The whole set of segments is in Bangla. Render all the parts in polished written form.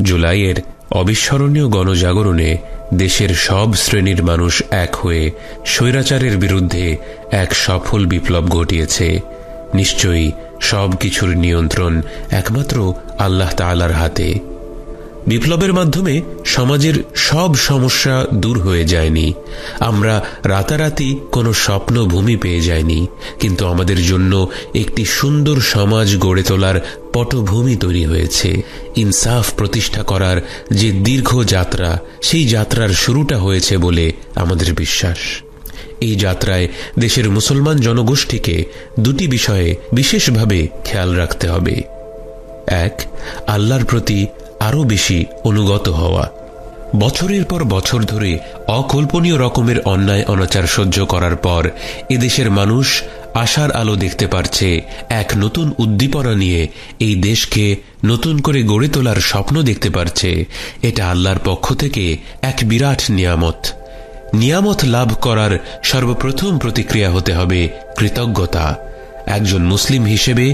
জুলাইয়ের অবিস্মরণীয় গণজাগরণে দেশের সব শ্রেণীর মানুষ এক হয়ে স্বৈরাচারের বিরুদ্ধে এক সফল বিপ্লব ঘটিয়েছে। নিশ্চয়ই সব কিছুর নিয়ন্ত্রণ একমাত্র আল্লাহ তাআলার হাতে। বিপ্লবের মাধ্যমে সমাজের সব সমস্যা দূর হয়ে যায়নি। আমরা রাতারাতি কোনো স্বপ্নভূমি পেয়ে যাইনি, কিন্তু আমাদের জন্য একটি সুন্দর সমাজ গড়ে তোলার পটভূমি তৈরি হয়েছে। ইনসাফ প্রতিষ্ঠা করার যে দীর্ঘ যাত্রা, সেই যাত্রার শুরুটা হয়েছে বলে আমাদের বিশ্বাস। এই যাত্রায় দেশের মুসলমান জনগোষ্ঠীকে দুটি বিষয়ে বিশেষভাবে খেয়াল রাখতে হবে। এক, আল্লাহর প্রতি আরও বেশি অনুগত হওয়া। বছরের পর বছর ধরে অকল্পনীয় রকমের অন্যায় অনাচার সহ্য করার পর এদেশের মানুষ আশার আলো দেখতে পারছে। এক নতুন উদ্দীপনা নিয়ে এই দেশকে নতুন করে গড়ে তোলার স্বপ্ন দেখতে পারছে। এটা আল্লাহর পক্ষ থেকে এক বিরাট নিয়ামত। নিয়ামত লাভ করার সর্বপ্রথম প্রতিক্রিয়া হতে হবে কৃতজ্ঞতা। একজন মুসলিম হিসেবে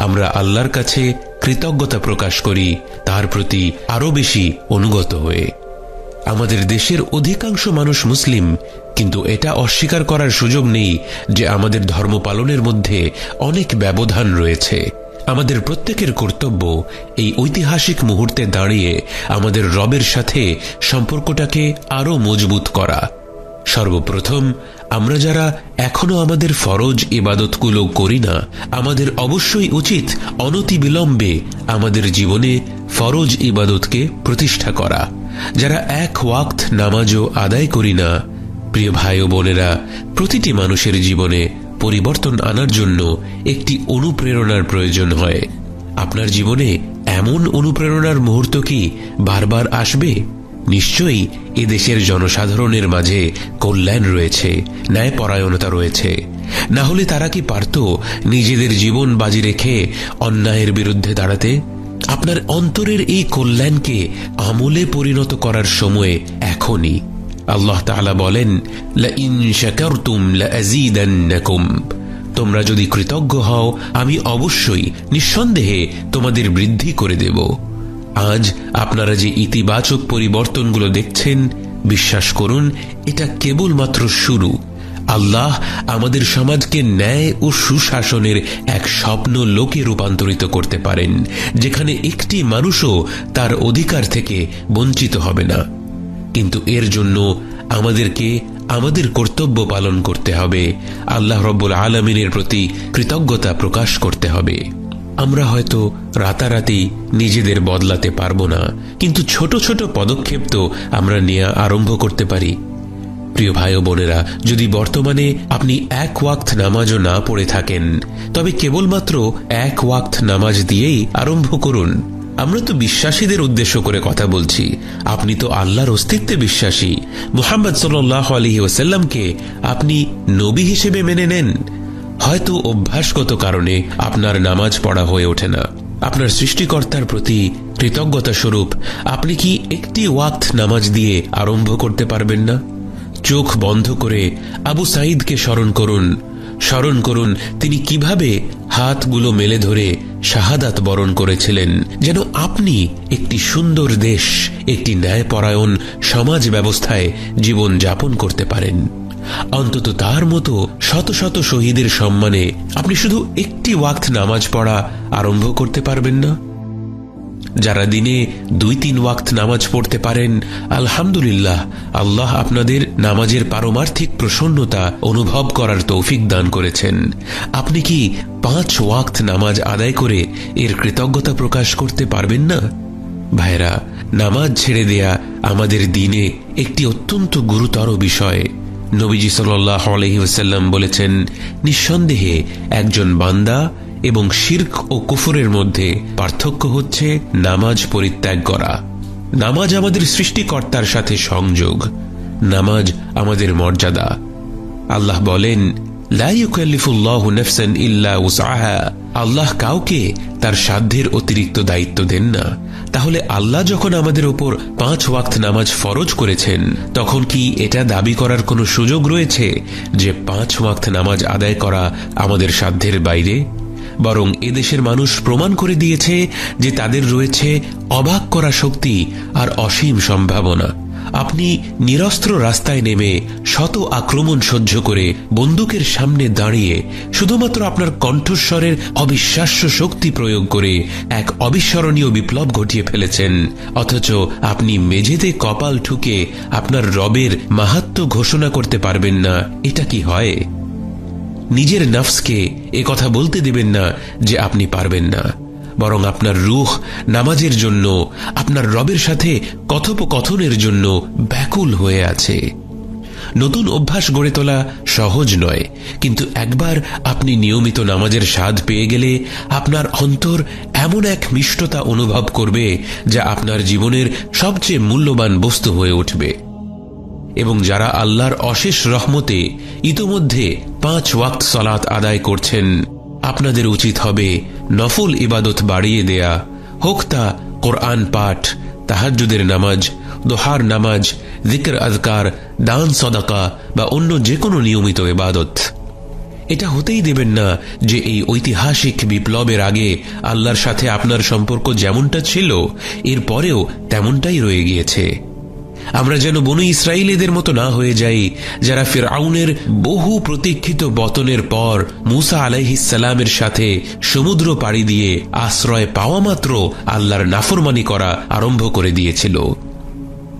আমরা আল্লাহর কাছে কৃতজ্ঞতা প্রকাশ করি, তার প্রতি আরও বেশি অনুগত হয়ে। আমাদের দেশের অধিকাংশ মানুষ মুসলিম, কিন্তু এটা অস্বীকার করার সুযোগ নেই যে আমাদের ধর্ম পালনের মধ্যে অনেক ব্যবধান রয়েছে। আমাদের প্রত্যেকের কর্তব্য এই ঐতিহাসিক মুহূর্তে দাঁড়িয়ে আমাদের রবের সাথে সম্পর্কটাকে আরও মজবুত করা। সর্বপ্রথম আমরা যারা এখনো আমাদের ফরজ ইবাদতগুলো করি না, আমাদের অবশ্যই উচিত অনতিবিলম্বে আমাদের জীবনে ফরজ ইবাদতকে প্রতিষ্ঠা করা। যারা এক ওয়াক্ত নামাজও আদায় করি না, প্রিয় ভাই ও বোনেরা, প্রতিটি মানুষের জীবনে পরিবর্তন আনার জন্য একটি অনুপ্রেরণার প্রয়োজন হয়। আপনার জীবনে এমন অনুপ্রেরণার মুহূর্ত কি বারবার আসবে? নিশ্চয়ই এদেশের জনসাধারণের মাঝে কল্যাণ রয়েছে, ন্যায়পরায়ণতা রয়েছে। না হলে তারা কি পারত নিজেদের জীবন বাজি রেখে অন্যায়ের বিরুদ্ধে দাঁড়াতে? আপনার অন্তরের এই কল্যাণকে আমলে পরিণত করার সময় এখনই। আল্লাহ তাআলা বলেন, লাইন শাকারতুম লাযীদান্নাকুম। তোমরা যদি কৃতজ্ঞ হও, আমি অবশ্যই নিঃসন্দেহে তোমাদের বৃদ্ধি করে দেব। আজ আপনারা যে ইতিবাচক পরিবর্তনগুলো দেখছেন, বিশ্বাস করুন এটা কেবলমাত্র শুরু। আল্লাহ আমাদের সমাজকে ন্যায় ও সুশাসনের এক স্বপ্ন লোকে রূপান্তরিত করতে পারেন, যেখানে একটি মানুষও তার অধিকার থেকে বঞ্চিত হবে না। কিন্তু এর জন্য আমাদেরকে আমাদের কর্তব্য পালন করতে হবে, আল্লাহ রব্বুল আলামিনের প্রতি কৃতজ্ঞতা প্রকাশ করতে হবে। আমরা হয়তো রাতারাতি নিজেদের বদলাতে পারবো না, কিন্তু ছোট ছোট পদক্ষেপ তো আমরা নেওয়া আরম্ভ করতে পারি। প্রিয় ভাই ও বোনেরা, যদি বর্তমানে আপনি এক ওয়াক্ত নামাজও না পড়ে থাকেন, তবে কেবলমাত্র এক ওয়াক্ত নামাজ দিয়েই আরম্ভ করুন। আমরা তো বিশ্বাসীদের উদ্দেশ্য করে কথা বলছি। আপনি তো আল্লাহর অস্তিত্বে বিশ্বাসী। মুহাম্মদ সাল্লাল্লাহু আলাইহি ওয়াসাল্লামকে আপনি নবী হিসেবে মেনে নেন। হয়তো অভ্যাসগত কারণে আপনার নামাজ পড়া হয়ে ওঠে না। আপনার সৃষ্টিকর্তার প্রতি কৃতজ্ঞতা স্বরূপ আপনি কি একটি ওয়াক্ত নামাজ দিয়ে আরম্ভ করতে পারবেন না? চোখ বন্ধ করে আবু সাঈদকে স্মরণ করুন তিনি কিভাবে হাতগুলো মেলে ধরে শাহাদাত বরণ করেছিলেন, যেন আপনি একটি সুন্দর দেশ, একটি ন্যায়পরায়ণ সমাজ ব্যবস্থায় জীবন যাপন করতে পারেন। অন্তত তার মতো শত শত শহীদের সম্মানে আপনি শুধু একটি ওয়াক্ত নামাজ পড়া আরম্ভ করতে পারবেন না? যারা দিনে 2-3 ওয়াক্ত নামাজ পড়তে পারেন, আলহামদুলিল্লাহ, আল্লাহ আপনাদের নামাজের পারমার্থিক প্রসন্নতা অনুভব করার তৌফিক দান করেছেন। আপনি কি 5 ওয়াক্ত নামাজ আদায় করে এর কৃতজ্ঞতা প্রকাশ করতে পারবেন না? ভাইরা, নামাজ ছেড়ে দেয়া আমাদের দিনে একটি অত্যন্ত গুরুতর বিষয়। নবীজি সাল্লাল্লাহু আলাইহি ওয়াসাল্লাম বলেছেন, নিঃসন্দেহে একজন বান্দা এবং শিরক ও কুফরের মধ্যে পার্থক্য হচ্ছে নামাজ পরিত্যাগ করা। নামাজ আমাদের সৃষ্টিকর্তার সাথে সংযোগ, নামাজ আমাদের মর্যাদা। আল্লাহ বলেন, লা ইউকাল্লিফুল্লাহু নাফসান ইল্লা উসআহা। আল্লাহ কাউকে তার সাধ্যের অতিরিক্ত দায়িত্ব দেন না। তাহলে আল্লাহ যখন আমাদের উপর 5 ওয়াক্ত নামাজ ফরজ করেছেন, তখন কি এটা দাবি করার কোনো সুযোগ রয়েছে যে 5 ওয়াক্ত নামাজ আদায় করা আমাদের সাধ্যের বাইরে? বরং এদেশের মানুষ প্রমাণ করে দিয়েছে যে তাদের রয়েছে অবাক করা শক্তি আর অসীম সম্ভাবনা। আপনি নিরস্ত্র রাস্তায় নেমে শত আক্রমণ সহ্য করে বন্দুকের সামনে দাঁড়িয়ে শুধুমাত্র আপনার কণ্ঠস্বরের অবিশ্বাস্য শক্তি প্রয়োগ করে এক অবিস্মরণীয় বিপ্লব ঘটিয়ে ফেলেছেন, অথচ আপনি মেঝেতে কপাল ঠুকে আপনার রবের মাহাত্ম্য ঘোষণা করতে পারবেন না। এটা কি হয়? নিজের নফসকে এ কথা বলতে দেবেন না যে আপনি পারবেন না, বরং আপনার রূহ নামাজের জন্য, আপনার রবের সাথে কথোপকথনের জন্য ব্যাকুল হয়ে আছে। নতুন অভ্যাস গড়ে তোলা সহজ নয়, কিন্তু একবার আপনি নিয়মিত নামাজের স্বাদ পেয়ে গেলে আপনার অন্তর এমন এক মিষ্টতা অনুভব করবে যা আপনার জীবনের সবচেয়ে মূল্যবান বস্তু হয়ে উঠবে। এবং যারা আল্লাহর অশেষ রহমতে ইতোমধ্যে 5 ওয়াক্ত সালাত আদায় করছেন, আপনাদের উচিত হবে নফল ইবাদত বাড়িয়ে দেয়া, হোক তা কোরআন পাঠ, তাহাজ্জুদের নামাজ, দোহার নামাজ, জিকির আজকার, দান সদাকা বা অন্য যে কোনো নিয়মিত ইবাদত। এটা হতেই দেবেন না যে এই ঐতিহাসিক বিপ্লবের আগে আল্লাহর সাথে আপনার সম্পর্ক যেমনটা ছিল এর পরেও তেমনটাই রয়ে গিয়েছে। আমরা যেন বনু ইসরাইলীদের মতো না হয়ে যাই, যারা ফিরআউনের বহু প্রতীক্ষিত পতনের পর মূসা আলাইহিস সালামের সাথে সমুদ্র পাড়ি দিয়ে আশ্রয় পাওয়া মাত্র আল্লাহর নাফরমানি করা আরম্ভ করে দিয়েছিল।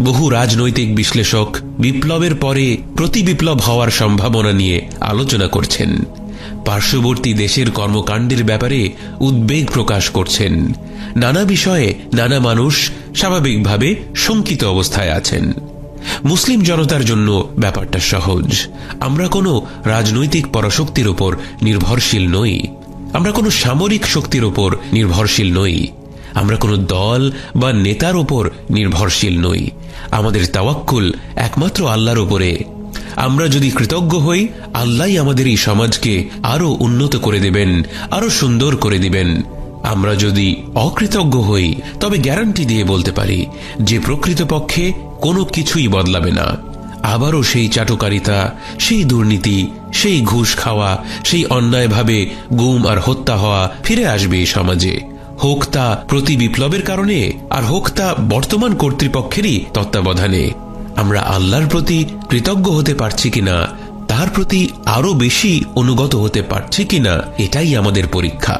বহু রাজনৈতিক বিশ্লেষক বিপ্লবের পরে প্রতি বিপ্লব হওয়ার সম্ভাবনা নিয়ে আলোচনা করছেন, পার্শ্ববর্তী দেশের কর্মকাণ্ডের ব্যাপারে উদ্বেগ প্রকাশ করছেন। নানা বিষয়ে নানা মানুষ স্বাভাবিকভাবে শঙ্কিত অবস্থায় আছেন। মুসলিম জনতার জন্য ব্যাপারটা সহজ। আমরা কোনো রাজনৈতিক পরাশক্তির উপর নির্ভরশীল নই, আমরা কোনো সামরিক শক্তির উপর নির্ভরশীল নই, আমরা কোনো দল বা নেতার উপর নির্ভরশীল নই। আমাদের তাওয়াক্কুল একমাত্র আল্লাহর উপরে। আমরা যদি কৃতজ্ঞ হই, আল্লাহই আমাদের এই সমাজকে আরো উন্নত করে দেবেন, আরো সুন্দর করে দিবেন। আমরা যদি অকৃতজ্ঞ হই, তবে গ্যারান্টি দিয়ে বলতে পারি যে প্রকৃতপক্ষে কোনো কিছুই বদলাবে না। আবারও সেই চাটুকারিতা, সেই দুর্নীতি, সেই ঘুষ খাওয়া, সেই অন্যায়ভাবে গুম আর হত্যা হওয়া ফিরে আসবে এই সমাজে, হোক তা প্রতি বিপ্লবের কারণে আর হোক তা বর্তমান কর্তৃপক্ষেরই তত্ত্বাবধানে। আমরা আল্লাহর প্রতি কৃতজ্ঞ হতে পারছি কিনা, তার প্রতি আরো বেশি অনুগত হতে পারছি কিনা, এটাই আমাদের পরীক্ষা।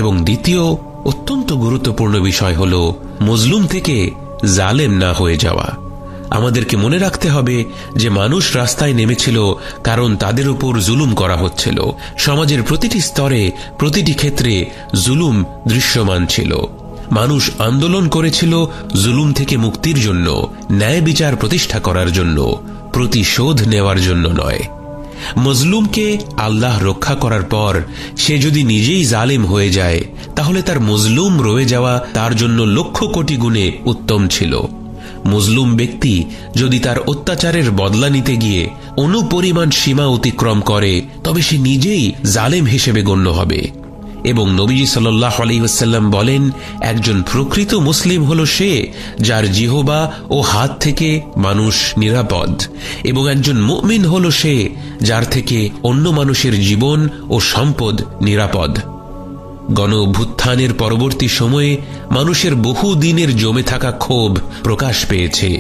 এবং দ্বিতীয় অত্যন্ত গুরুত্বপূর্ণ বিষয় হল মজলুম থেকে জালেম না হয়ে যাওয়া। আমাদেরকে মনে রাখতে হবে যে মানুষ রাস্তায় নেমেছিল কারণ তাদের উপর জুলুম করা হচ্ছিল। সমাজের প্রতিটি স্তরে, প্রতিটি ক্ষেত্রে জুলুম দৃশ্যমান ছিল। মানুষ আন্দোলন করেছিল জুলুম থেকে মুক্তির জন্য, ন্যায় বিচার প্রতিষ্ঠা করার জন্য, প্রতিশোধ নেওয়ার জন্য নয়। মজলুমকে আল্লাহ রক্ষা করার পর সে যদি নিজেই জালিম হয়ে যায়, তাহলে তার মজলুম রয়ে যাওয়া তার জন্য লক্ষ কোটি গুণে উত্তম ছিল। মজলুম ব্যক্তি যদি তার অত্যাচারের বদলা নিতে গিয়ে অনুপরিমাণ সীমা অতিক্রম করে, তবে সে নিজেই জালেম হিসেবে গণ্য হবে। এবং নবীজি সাল্লাল্লাহু আলাইহি ওয়াসাল্লাম বলেন, একজন প্রকৃত মুসলিম হল সে যার জিহবা ও হাত থেকে মানুষ নিরাপদ, এবং একজন মুমিন হল সে যার থেকে অন্য মানুষের জীবন ও সম্পদ নিরাপদ। গণ অভ্যুত্থানের পরবর্তী সময়ে মানুষের বহু দিনের জমে থাকা ক্ষোভ প্রকাশ পেয়েছে,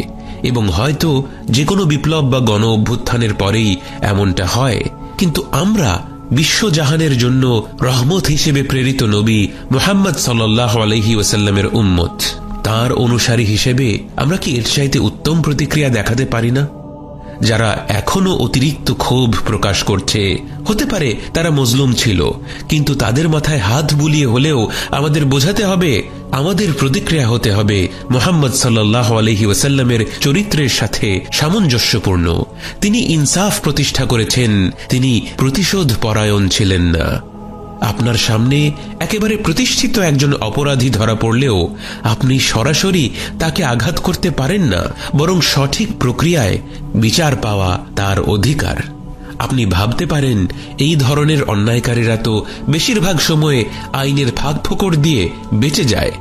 এবং হয়তো যে কোনো বিপ্লব বা গণ অভ্যুত্থানের পরেই এমনটা হয়। কিন্তু আমরা বিশ্বজাহানের জন্য রহমত হিসেবে প্রেরিত নবী মুহাম্মদ সাল্লাল্লাহু আলাইহি ওয়াসাল্লামের উম্মত, তার অনুসারী হিসেবে আমরা কি এর চাইতে উত্তম প্রতিক্রিয়া দেখাতে পারি না? যারা এখনো অতিরিক্ত ক্ষোভ প্রকাশ করছে, হতে পারে তারা মজলুম ছিল, কিন্তু তাদের মাথায় হাত বুলিয়ে হলেও আমাদের বোঝাতে হবে, আমাদের প্রতিক্রিয়া হতে হবে মুহাম্মদ সাল্লাল্লাহু আলাইহি ওয়াসাল্লামের চরিত্রের সাথে সামঞ্জস্যপূর্ণ। তিনি ইনসাফ প্রতিষ্ঠা করেছেন, তিনি প্রতিশোধ পরায়ণ ছিলেন না। আপনার সামনে একেবারে প্রতিষ্ঠিত একজন অপরাধী ধরা পড়লেও আপনি সরাসরি তাকে আঘাত করতে পারেন না, বরং সঠিক প্রক্রিয়ায় বিচার পাওয়া তার অধিকার। আপনি ভাবতে পারেন এই ধরনের অন্যায়কারীরা তো বেশিরভাগ সময়ে আইনের ফাঁকফোকর দিয়ে বেঁচে যায়।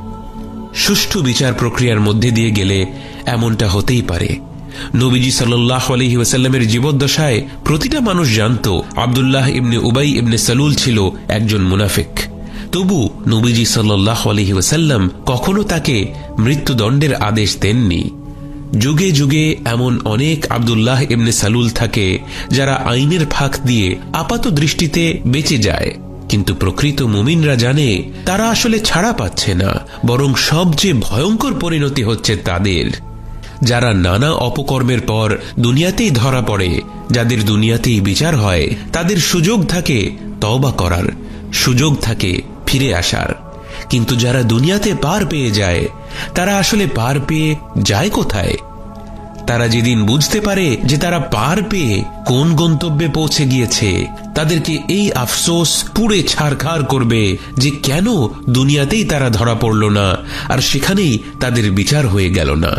সুষ্ঠু বিচার প্রক্রিয়ার মধ্যে দিয়ে গেলে এমনটা হতেই পারে, নবীজি সাল্লাল্লাহু আলাইহি ওয়াসাল্লামের জীবদ্দশায় প্রতিটা মানুষ জানত আব্দুল্লাহ ইবনে উবাই ইবনে সালুল ছিল একজন মুনাফিক। তবু নবীজি সাল্লাল্লাহু আলাইহি ওয়াসাল্লাম কখনো তাকে মৃত্যুদণ্ডের আদেশ দেননি। যুগে যুগে এমন অনেক আব্দুল্লাহ ইবনে সালুল থাকে যারা আইনের ফাঁক দিয়ে আপাত দৃষ্টিতে বেঁচে যায়, কিন্তু প্রকৃত মুমিনরা জানে তারা আসলে ছাড়া পাচ্ছে না, বরং সবচেয়ে ভয়ঙ্কর পরিণতি হচ্ছে তাদের, যারা নানা অপকর্মের পর দুনিয়াতেই ধরা পড়ে, যাদের দুনিয়াতেই বিচার হয়। তাদের সুযোগ থাকে তওবা করার, সুযোগ থাকে ফিরে আসার, কিন্তু যারা দুনিয়াতে পার পেয়ে যায় তারা আসলে পার পেয়ে যায় কোথায়? তারা যেদিন বুঝতে পারে যে তারা পার পেয়ে কোন গন্তব্যে পৌঁছে গিয়েছে, তাদেরকে এই আফসোস পুড়ে ছারখার করবে যে কেন দুনিয়াতেই তারা ধরা পড়ল না আর সেখানেই তাদের বিচার হয়ে গেল না।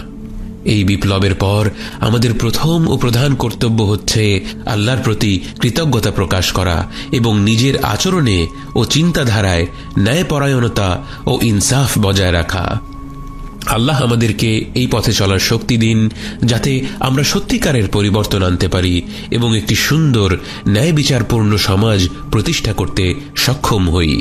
এই বিপ্লবের পর আমাদের প্রথম ও প্রধান কর্তব্য হচ্ছে আল্লাহর প্রতি কৃতজ্ঞতা প্রকাশ করা এবং নিজের আচরণে ও চিন্তাধারায় ন্যায়পরায়ণতা ও ইনসাফ বজায় রাখা। আল্লাহ আমাদেরকে এই পথে চলার শক্তি দিন, যাতে আমরা সত্যিকারের পরিবর্তন আনতে পারি এবং একটি সুন্দর ন্যায় বিচারপূর্ণ সমাজ প্রতিষ্ঠা করতে সক্ষম হই।